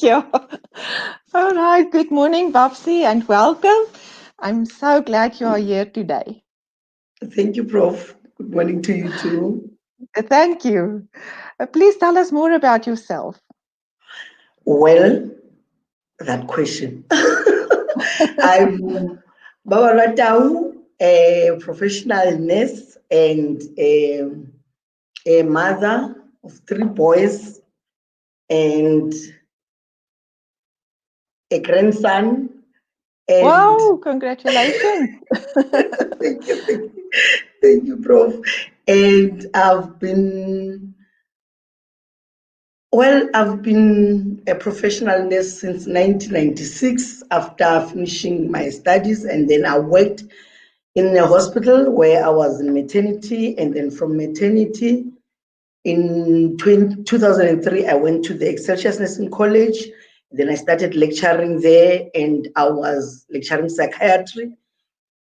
Yeah. All right. Good morning, Babsy, and welcome. I'm so glad you are here today. Thank you, Prof. Good morning to you too. Thank you. Please tell us more about yourself. Well, that question. I'm Babalwa Tau, a professional nurse and a mother of three boys and a grandson. And Wow, congratulations. thank you, Prof. And I've been a professional nurse since 1996 after finishing my studies, and then I worked in a hospital where I was in maternity, and then from maternity in 2003, I went to the Excelsior Nursing College. Then I started lecturing there, and I was lecturing psychiatry.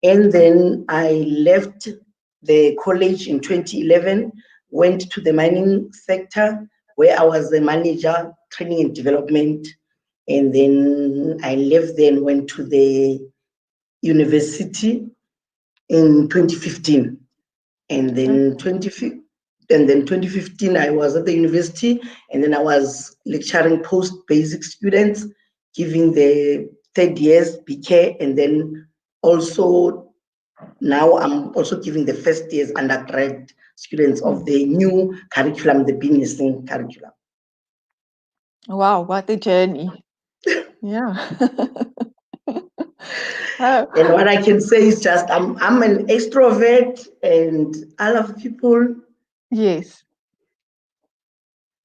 And then I left the college in 2011, went to the mining sector where I was the manager, training and development. And then I left there and went to the university in 2015. And then 2015, I was at the university, and then I was lecturing post-basic students, giving the third years BK, and then also now I'm also giving the first year's undergrad students of the new curriculum, the business curriculum. Wow, what a journey. Yeah. Oh, And what I can say is just I'm an extrovert and I love people. yes.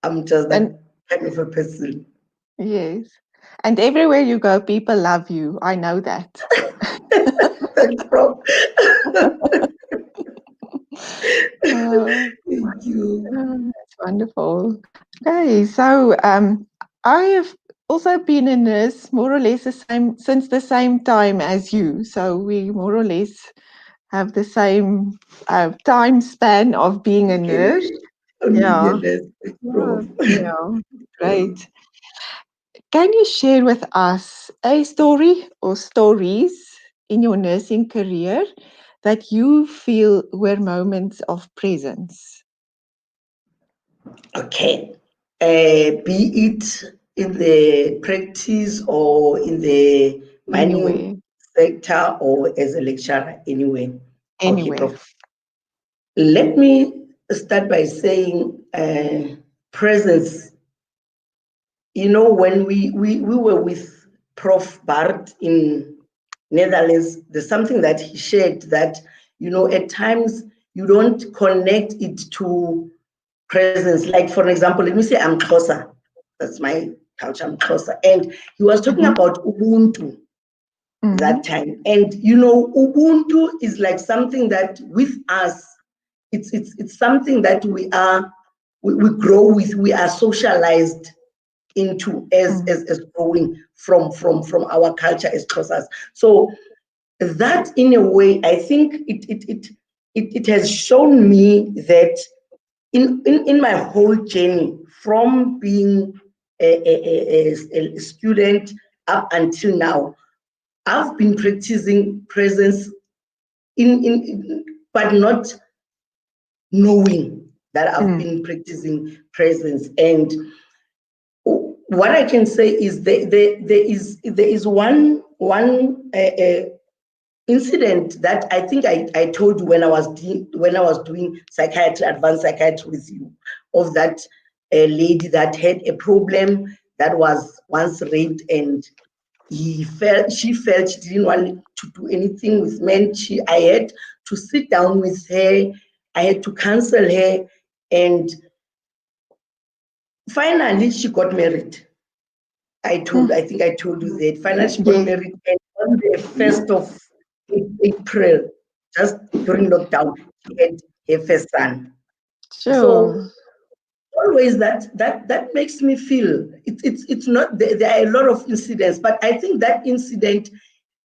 I'm just that And kind of a person. yes. And everywhere you go, people love you. I know that. Thanks, Prof. Oh, Thank you. that's wonderful. Okay, so I have also been a nurse more or less the same since the same time as you. So we more or less have the same time span of being a nurse. Yeah, Convenience, yeah, Prof. yeah. Great. Can you share with us a story or stories in your nursing career that you feel were moments of presence? Okay. Be it in the practice or in the mining Anywhere, sector or as a lecturer, anyway. Okay, anywhere. Prof. Let me start by saying presence. You know, when we were with Prof. Bart in Netherlands, there's something that he shared that, you know, at times you don't connect it to presence. Like, for example, let me say I'm Xhosa. That's my culture, I'm Xhosa. And he was talking Mhm, about Ubuntu that mhm, time. And, you know, Ubuntu is like something that with us, it's something that we grow with, we are socialized into mm, as growing from our culture as Xhosas. So that in a way, I think it has shown me that in my whole journey from being a student up until now, I've been practicing presence but not knowing that I've mm, been practicing presence. And what I can say is there is one incident that I think I told you when I was doing psychiatry, advanced psychiatry with you, of that lady that had a problem that was once raped, and she felt she didn't want to do anything with men. I had to sit down with her, I had to counsel her, and finally she got married. mm. I think I told you that. Finally, she got Yes, married, and on the 1st of April, just during lockdown, she had her first son. So sure. always that makes me feel it's not there are a lot of incidents, but I think that incident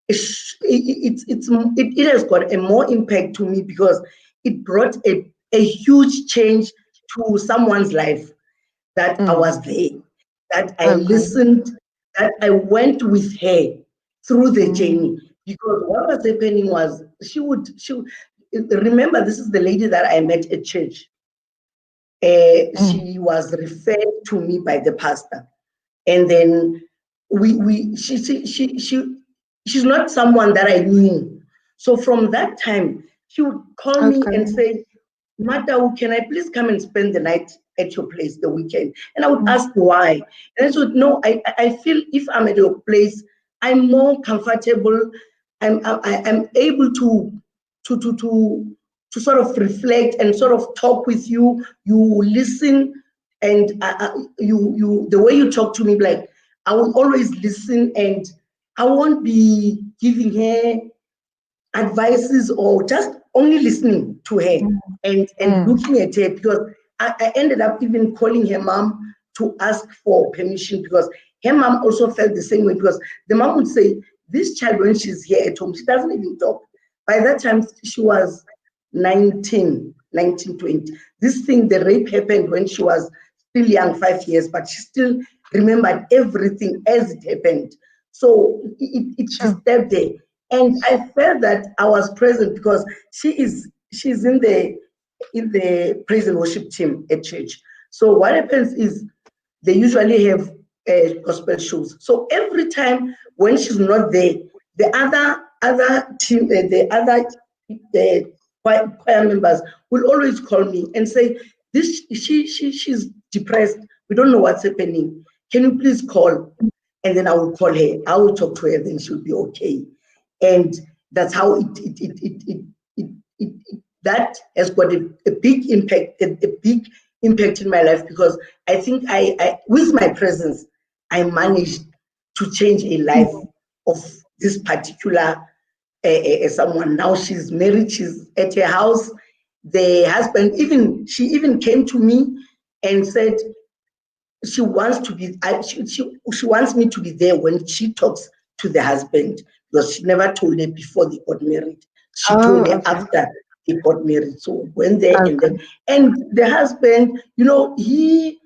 it has got a more impact to me because it brought a huge change to someone's life that I Mm, was there. that I Okay. listened, that I went with her through the Mm. journey. Because what was happening was remember, this is the lady that I met at church. Mm. She was referred to me by the pastor, and then she's not someone that I knew. So from that time, she would call me Okay. and say, Matau, can I please come and spend the night at your place the weekend? And I would Mm. ask why. And I said, no, I feel if I'm at your place, I'm more comfortable. I'm able to, to, to, to sort of reflect and sort of talk with you. You listen, and the way you talk to me, like, I will always listen, and I won't be giving her advices or just only listening to her Mm. and Mm. looking at her, because I ended up even calling her mom to ask for permission, because her mom also felt the same way, because the mom would say, this child, when she's here at home, she doesn't even talk. By that time, she was 19, 20. This thing, the rape happened when she was still young, 5 years, but she still remembered everything as it happened. So it Sure. disturbed her. And I felt that I was present, because she's in the praise and worship team at church. So what happens is they usually have gospel shows. So every time when she's not there, the other team, the other choir members will always call me and say, "This she's depressed. We don't know what's happening. Can you please call?" And then I will call her. I will talk to her. Then she'll be okay. And that's how that has got a big impact, a big impact in my life, because I think with my presence, I managed to change a life of this particular someone. Now she's married, she's at her house. The husband, she even came to me and said she wants to be, she wants me to be there when she talks to the husband, because she never told her before they got married. She Oh, told her okay. after they got married. So went there, and Okay. then, and the husband, he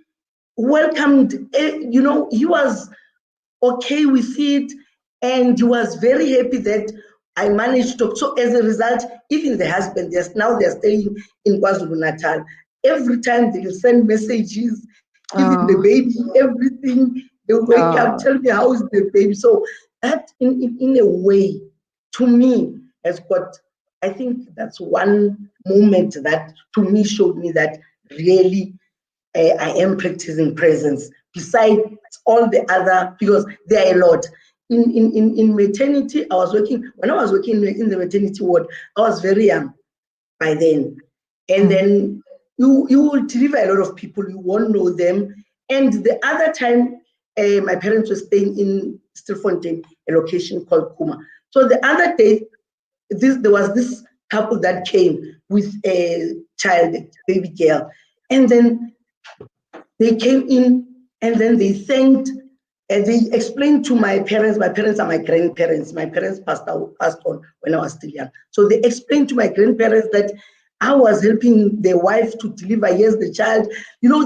welcomed, he was okay with it, and he was very happy that I managed to talk. So as a result, even the husband, they're staying in KwaZulu Natal. Every time they will send messages, even the Oh, baby, everything. They wake up, oh, tell me how is the baby. So that, in a way, to me, has got. I think that's one moment that to me showed me that really I am practicing presence. Besides all the other, because there are a lot. In maternity, when I was working in the maternity ward, I was very young by then. And mm, then you will deliver a lot of people, you won't know them. And the other time, my parents were staying in Stilfontein, a location called Kuma. So the other day, there was this couple that came with a child, a baby girl. And then they came in, and then they thanked, and they explained to my parents. My parents are my grandparents. My parents passed on when I was still young. So they explained to my grandparents that I was helping the wife to deliver, yes, the child.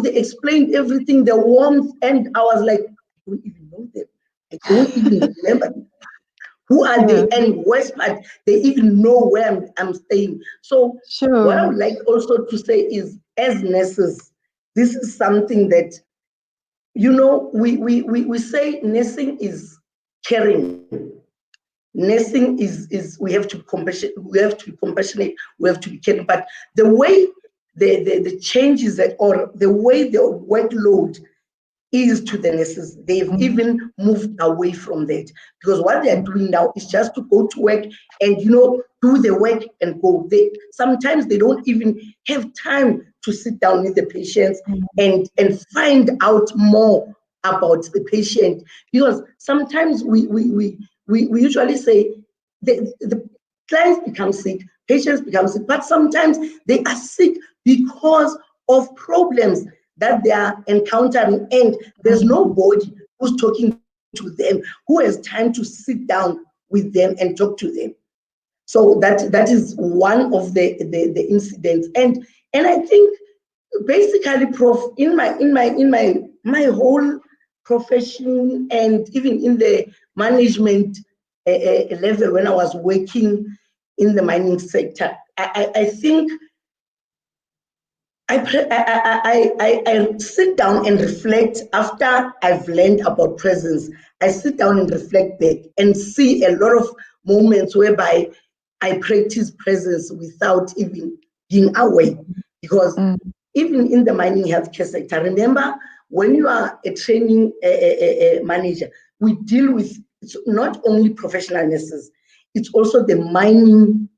They explained everything, the warmth, and I was like, I don't even know them. I don't even remember them. Who are yeah, they? And worst part, they even know where I'm staying. So what I sure. would like also to say is, as nurses, this is something that, we say nursing is caring. Nursing is we have to be compassionate, we have to be caring. But the way the changes that, or the way the workload is to the nurses, they've Mm, even moved away from that, because what they are mm, doing now is just to go to work and do the work and go. Sometimes they don't even have time to sit down with the patients mm, and find out more about the patient, because sometimes we usually say the clients become sick, patients become sick, but sometimes they are sick because of problems that they are encountering, and there's mm, nobody who's talking to them, who has time to sit down with them and talk to them. So that is one of the incidents. And I think basically, Prof, in my whole profession and even in the management level when I was working in the mining sector. I think I sit down and reflect after I've learned about presence. I sit down and reflect back and see a lot of moments whereby I practice presence without even being aware. Because even in the mining healthcare sector, remember when you are a training manager, we deal with it's not only professional nurses, it's also the mining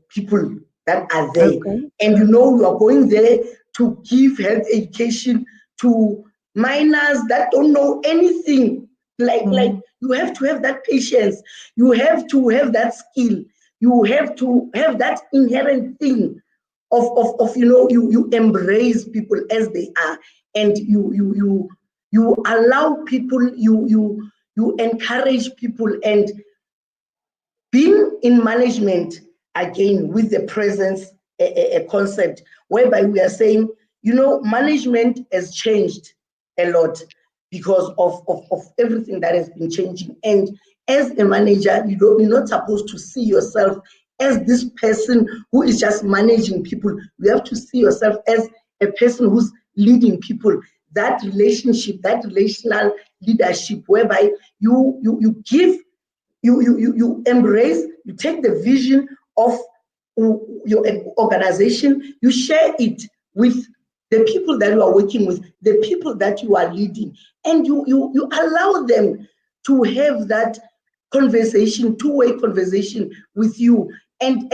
people that are there. Okay. And you are going there to give health education to minors that don't know anything. Like you have to have that patience, you have to have that skill, you have to have that inherent thing of you embrace people as they are, and you allow people, you encourage people. And being in management, again, with the presence a concept whereby we are saying, management has changed a lot because of everything that has been changing. And as a manager, you're not supposed to see yourself as this person who is just managing people. You have to see yourself as a person who's leading people. That relationship, that relational leadership, whereby you give, you embrace, you take the vision of your organization, you share it with the people that you are working with, the people that you are leading, and you allow them to have that conversation, two-way conversation with you. And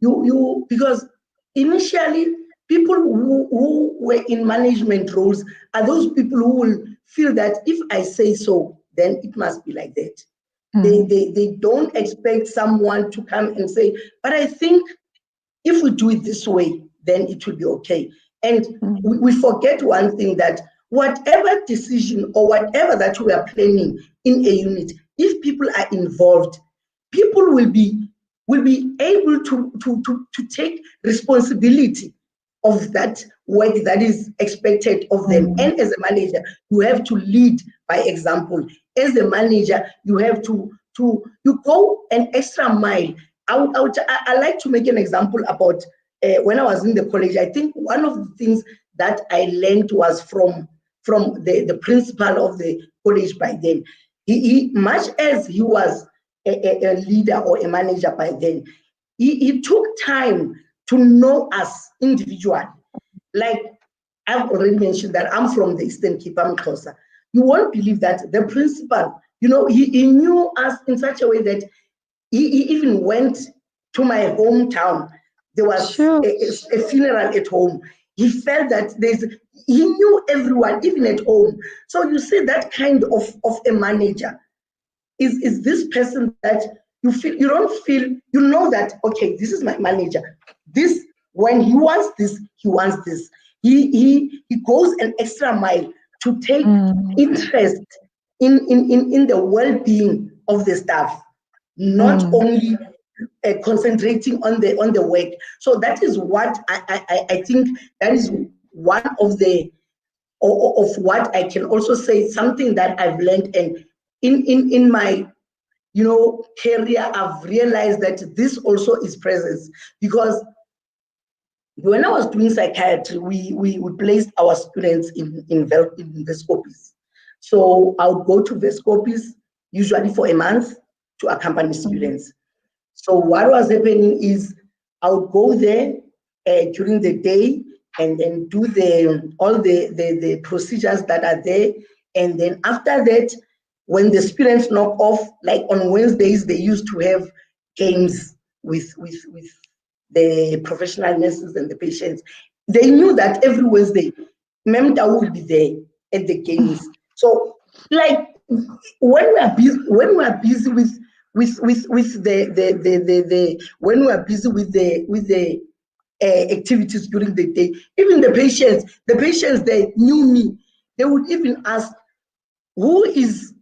you because initially people who were in management roles are those people who will feel that if I say so, then it must be like that. They don't expect someone to come and say, but I think if we do it this way, then it will be okay. And we forget one thing, that whatever decision or whatever that we are planning in a unit, if people are involved, people will be able to take responsibility of that work that is expected of them. And as a manager, you have to lead by example. As a manager, you have to you go an extra mile. I like to make an example about when I was in the college. I think one of the things that I learned was from the principal of the college by then. He much as he was a leader or a manager by then, he took time to know us individually. Like I've already mentioned that I'm from the Eastern Cape, I'm Xhosa. You won't believe that the principal, he knew us in such a way that he even went to my hometown. There was a funeral at home. He felt that he knew everyone, even at home. So you see that kind of a manager is this person that you don't feel, that, okay, this is my manager. This, when he wants this, he wants this. He goes an extra mile to take interest in the well-being of the staff, not only concentrating on the work. So that is what I think that is one of what I can also say, something that I've learned. And in my career, I've realized that this also is presence. Because when I was doing psychiatry, we placed our students in Vescopis. So I would go to Vescopis usually for a month to accompany students. So what was happening is I would go there during the day and then do all the procedures that are there. And then after that, when the students knock off, like on Wednesdays, they used to have games with the professional nurses and the patients. They knew that every Wednesday, Mem Tau will be there at the games. So, like when we are busy with the when we are busy with the activities during the day, even the patients they knew me. They would even ask, who is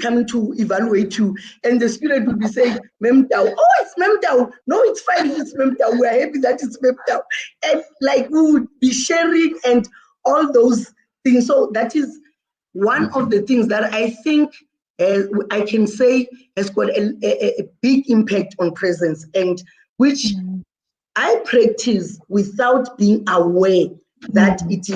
coming to evaluate you? And the student would be saying, Mem Tau. Oh, it's Mem Tau. No, it's fine if it's Mem Tau. We are happy that it's Mem Tau. And like we would be sharing and all those things. So that is one of the things that I think I can say has got a big impact on presence, and which I practice without being aware that it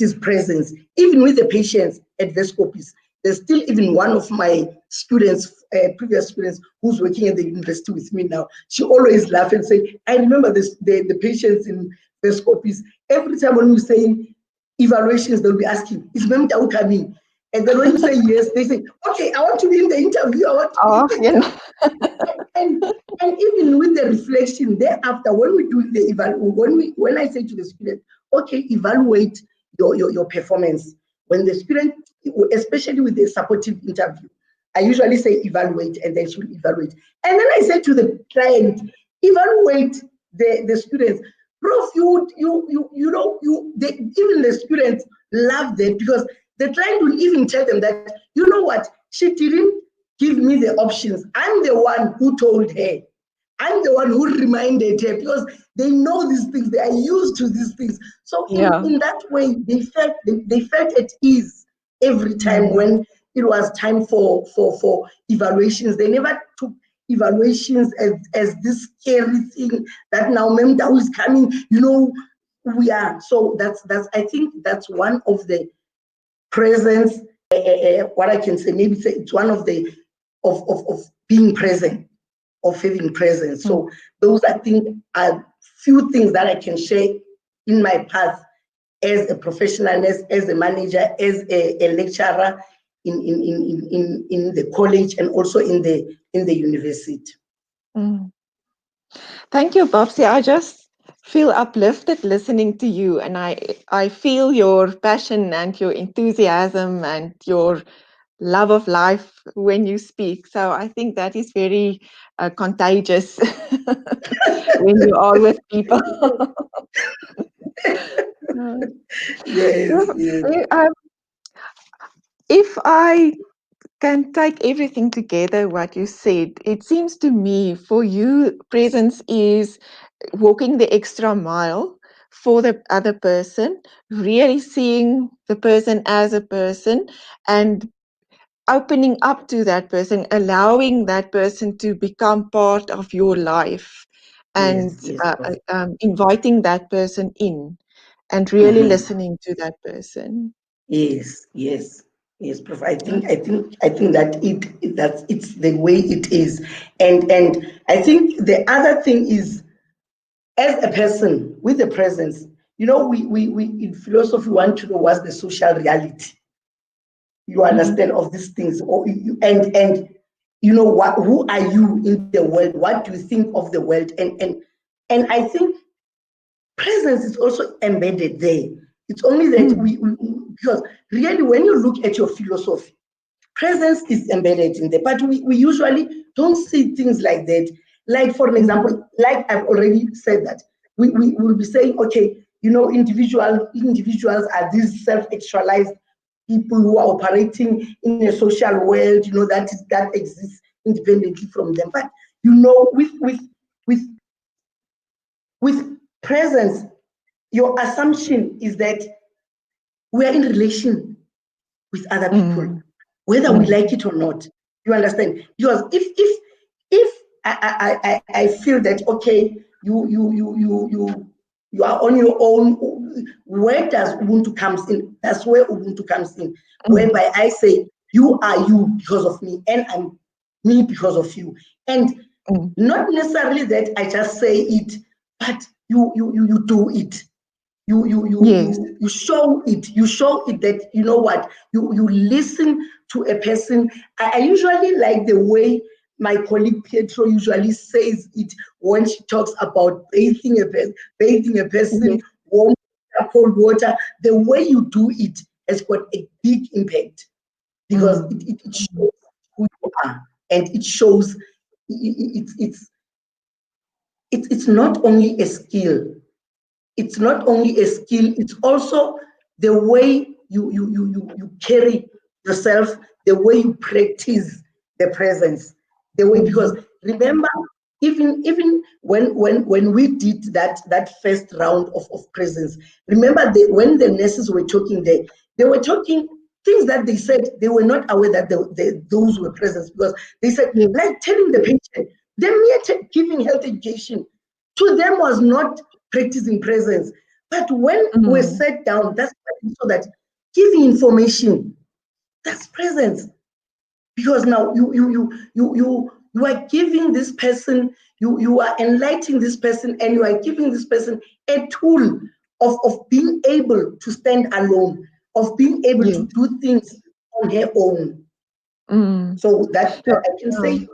is presence. Even with the patients at Vescopis, there's still even one of my students, previous students, who's working at the university with me now. She always laughs and say, "I remember this, the patients in Vescopis. Every time when we say evaluations, they'll be asking, is Mem Tau coming?" And then when you say yes, they say, "Okay, I want to be in the interview. I want to be in the interview." And even with the reflection thereafter, when we do the when I say to the student, okay, evaluate your performance. When the student, especially with the supportive interview, I usually say evaluate, and they should evaluate. And then I say to the client, evaluate the students. Prof, even the students love that, because the client will even tell them that, you know what, she didn't give me the options. I'm the one who told her. I'm the one who reminded her, because they know these things. They are used to these things. So in that way, they felt at ease every time when it was time for evaluations. They never took evaluations as this scary thing that now Mem Tau is coming. We are. So that's I think that's one of the presence. What I can say, maybe say it's one of the of being present, of having presence. So those, I think, are few things that I can share in my path as a professional, as a manager, as a lecturer in the college, and also in the university. Thank you, Babsy. I just feel uplifted listening to you, and I feel your passion and your enthusiasm and your love of life when you speak. So I think that is very contagious when you are with people. Yes, yes. If I can take everything together, what you said, it seems to me for you, presence is walking the extra mile for the other person, really seeing the person as a person, and opening up to that person, allowing that person to become part of your life, and Yes, inviting that person in, and really listening to that person. yes, Prof. I think that that it's the way it is, and I think the other thing is, as a person with the presence, we in philosophy want to know what's the social reality. You understand of these things, and what, who are you in the world? What do you think of the world? And I think presence is also embedded there. It's only that because really, when you look at your philosophy, presence is embedded in there, but we usually don't see things like that. Like, for an example, like I've already said, that we will be saying, okay, individuals are these self-actualized people who are operating in a social world, that exists independently from them. But with presence, your assumption is that we are in relation with other people, whether we like it or not. You understand? Because if I feel that, okay, you are on your own, where does Ubuntu comes in? That's where Ubuntu comes in, whereby I say you are you because of me, and I'm me because of you, and not necessarily that I just say it, but you do it. You show it. You show it that, you know what, you listen to a person. I usually like the way my colleague Pietro usually says it when she talks about bathing a person, warm water, cold water. The way you do it has got a big impact, because it shows who you are, and it shows it's not only a skill. It's not only a skill, it's also the way you carry yourself, the way you practice the presence, the way, because remember, even when we did that first round of presence, remember when the nurses were talking there, They were talking things that they said they were not aware that those were presents, because they said, Yes. like telling the patient, the mere giving health education to them was not practicing presence. But when we Mm. sat down, that's so that giving information, that's presence. Because now you are giving this person, you are enlightening this person, and you are giving this person a tool of being able to stand alone, of being able Yes. to do things on her own. Mm. So that Sure. I can Yeah. say,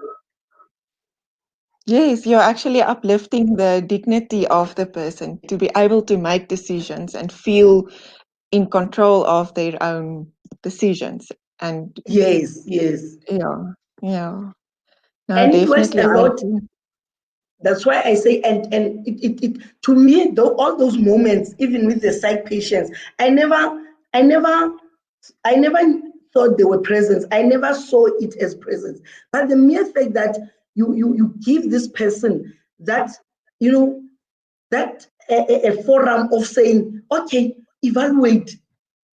Yes, you're actually uplifting the dignity of the person to be able to make decisions and feel in control of their own decisions. And yes, yes. yeah, yeah. No, And it works definitely a I lot. agree. That's why I say, and it to me, though, all those moments, even with the psych patients, I never, I never thought they were presents. I never saw it as presents. But the mere fact that you give this person that, you know, that a forum of saying, okay, evaluate.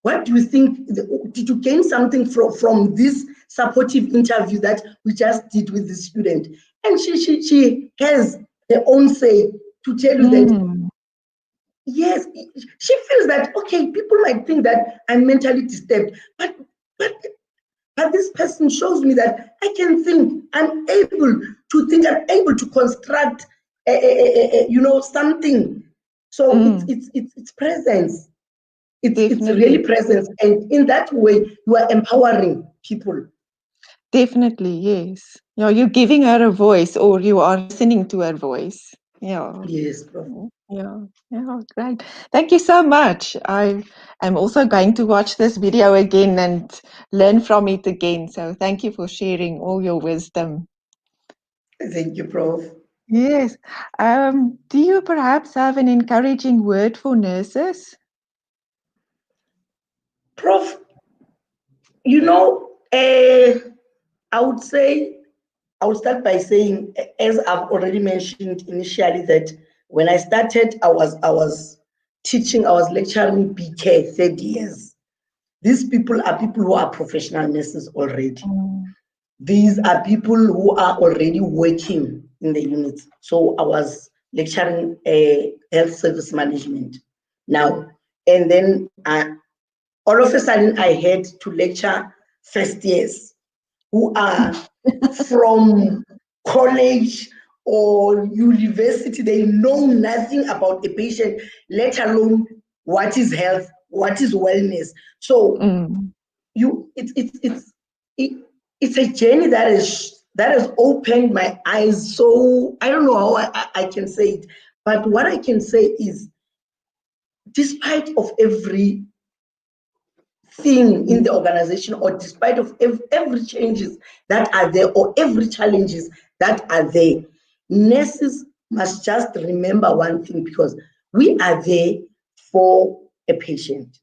What do you think? Did you gain something from this supportive interview that we just did with the student? And she has her own say to tell you that, Mm, yes, she feels that, okay, people might think that I'm mentally disturbed, but but this person shows me that I can think, I'm able to think, I'm able to construct something. So mm, it's presence. It's really definitely. presence, and in that way you are empowering people. Definitely, yes. Yeah, you're giving her a voice or you are listening to her voice. Yeah. Yes, Prof. Yeah, yeah, great. Thank you so much. I am also going to watch this video again and learn from it again. So thank you for sharing all your wisdom. Thank you, Prof. Yes. Do you perhaps have an encouraging word for nurses? Prof, I would say, I would start by saying, as I've already mentioned initially, that when I started, I was teaching, I was lecturing BK 30 years. These people are people who are professional nurses already. Mm, These are people who are already working in the units. So I was lecturing health service management now. And then all of a sudden, I had to lecture first years who are from college or university. They know nothing about a patient, let alone what is health, what is wellness. So mm, it's it, it's a journey that has opened my eyes. So I don't know how I can say it, but what I can say is, despite of every thing in the organization, or despite of every changes that are there, or every challenges that are there, nurses must just remember one thing, because we are there for a patient,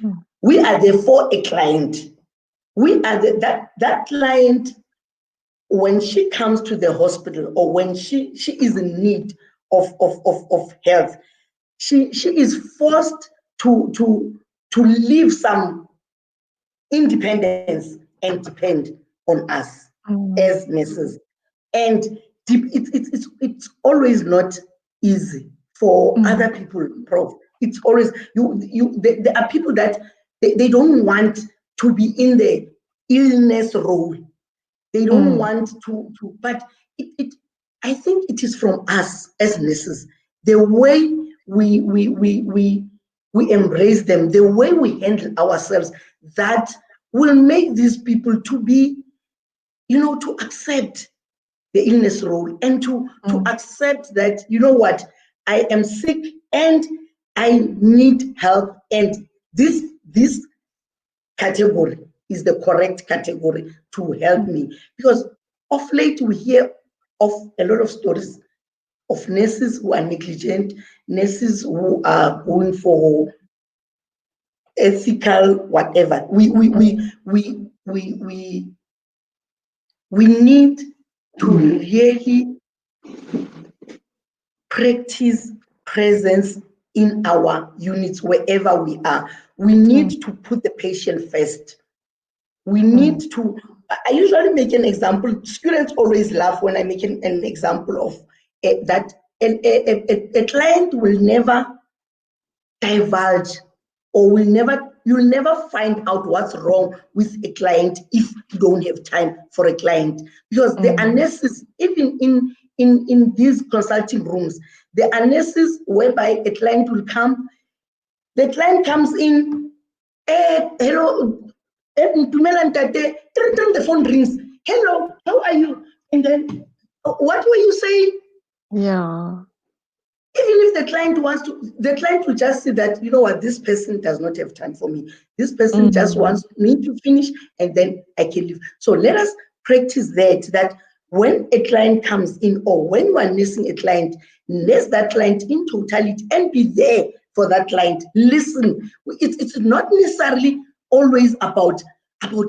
mm, we are there for a client, we are that client. When she comes to the hospital, or when she is in need of health, she is forced to leave some independence and depend on us mm, as nurses. And it's always not easy for mm, other people, Prof. It's always there are people that they don't want to be in the illness role. They don't mm, want but I think it is from us as nurses, the way we embrace them, the way we handle ourselves, that will make these people to be, to accept the illness role, and to mm, accept that, what, I am sick and I need help, and this category is the correct category to help mm, me. Because of late we hear of a lot of stories of nurses who are negligent, nurses who are going for ethical whatever. mm, We need to really practice presence in our units wherever we are. We need to put the patient first. We need to, I usually make an example. Students always laugh when I make an example of that a client will never divulge, or you'll never find out what's wrong with a client if you don't have time for a client. Because there are nurses, even in these consulting rooms, there are nurses whereby a client will come, the client comes in, hello, the phone rings, hello, how are you? And then, what were you saying? Yeah. Even if the client wants to, the client will just say that, you know what, this person does not have time for me. This person just wants me to finish and then I can leave. So let us practice that when a client comes in, or when you are nursing a client, nurse that client in totality and be there for that client. Listen. It's not necessarily always about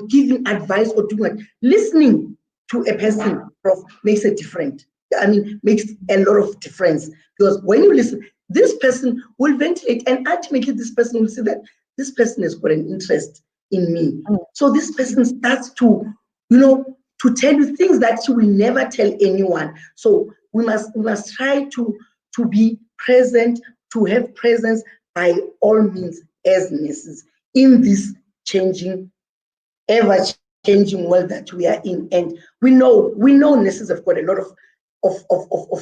giving advice or doing what. Listening to a person, Prof, makes a difference. I mean, makes a lot of difference, because when you listen, this person will ventilate, and ultimately this person will see that this person has got an interest in me. So this person starts to, to tell you things that you will never tell anyone. So we must try to be present, to have presence by all means as nurses in this changing, ever-changing world that we are in. And we know nurses have got a lot of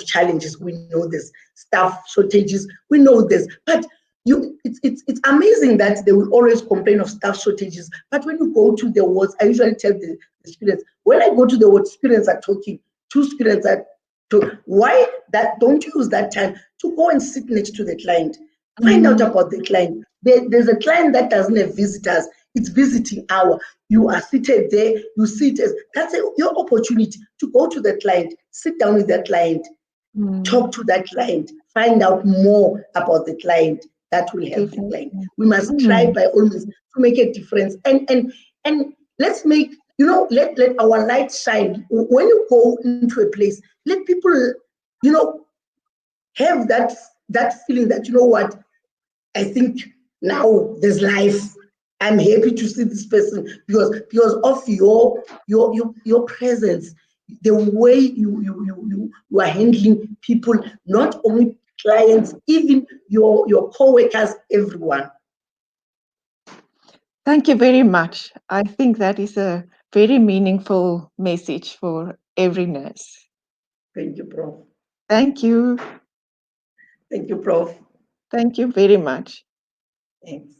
challenges. We know there's staff shortages. We know this, but it's amazing that they will always complain of staff shortages. But when you go to the wards, I usually tell the students, when I go to the ward, students are talking. Two students are talking. Why that? Don't use that time to go and sit next to the client. Find out about the client. There's a client that doesn't have visitors. It's visiting hour. You are seated there. You sit as that's your opportunity to go to the client, sit down with that client, talk to that client, find out more about the client. That will help the client. We must try by all means to make a difference. And let's make, let our light shine. When you go into a place, let people, have that feeling that, you know what, I think now there's life. I'm happy to see this person because of your presence, the way you are handling people, not only clients, even your co-workers, everyone. Thank you very much. I think that is a very meaningful message for every nurse. Thank you, Prof. Thank you. Thank you, Prof. Thank you very much. Thanks.